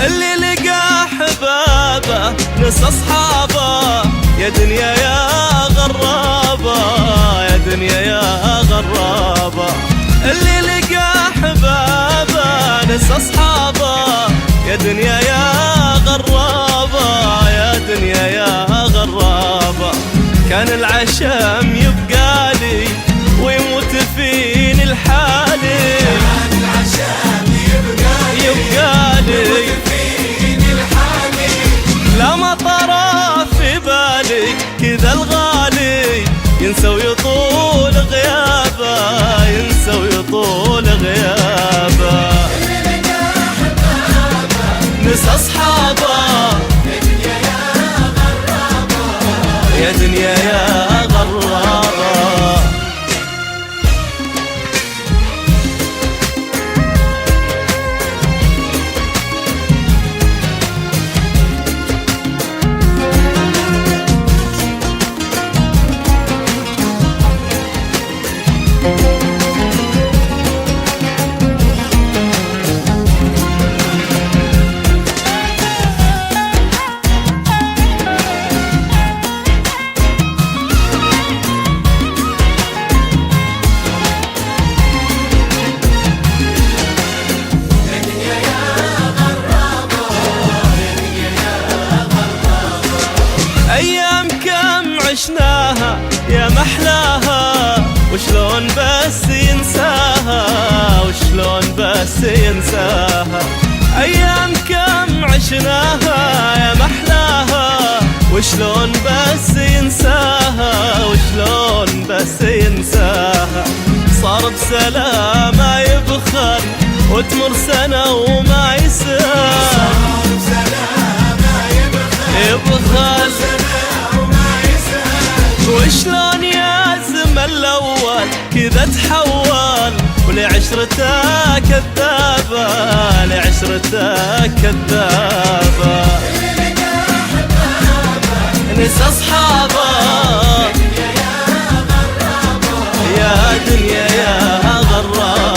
اللي لقى حبابه نسى اصحابه، يا دنيا يا غرابة يا دنيا يا غرابة. اللي لقى حبابه نسى اصحابه، يا دنيا يا غرابة يا دنيا يا غرابة. كان العشم يبقى لي ويموت فيني الحالي، كان العشم يبقى لي ويموت فيني الحالي. لا ما طرى في بالي كذا الغالي، ينسى ويطول غيابه ينسى ويطول غيابه. اللي لقى حبابه نسى اصحابه، يا دنيا يا غرابة يا دنيا يا غرابة. أيام كم عشناها يا محلاها، وشلون بس ينساها وشلون بس ينساها. أيام كم عشناها يا محلاها، وشلون بس ينساها وشلون بس ينساها. صار بسلامة يبخل وتمر سنة وما يسهل، يبخل وشلون يا زمن الأول كذا تحول، ولعشرته كذابة لعشرته كذابة. نسى أصحابه، يا دنيا يا غرابة.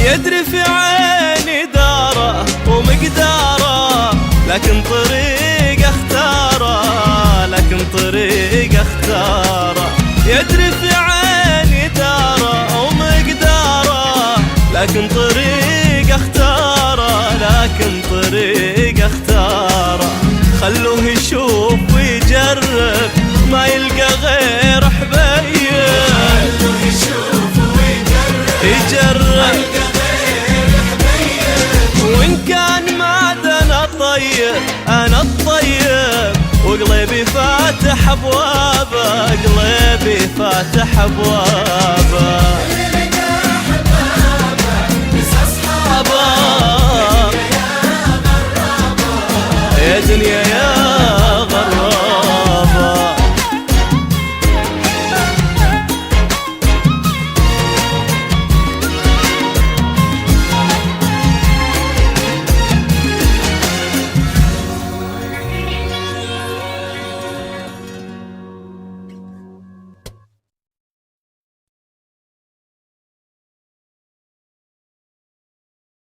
يدري في عيني داره ومقداره، لكن طريق اختاره لكن طريق اختاره. يدري في عيني داره ومقداره، لكن طريق اختاره لكن طريق اختاره. خلوه يشوف ويجرب ما يلقى غير حبيب، خلوه يشوف ويجرب وإن كان معدن طيب أنا الطيب، وقلبي فاتح أبوابه قلبي فاتح أبوابه. اللي لقى حبابه نسى أصحابه، يا دنيا يا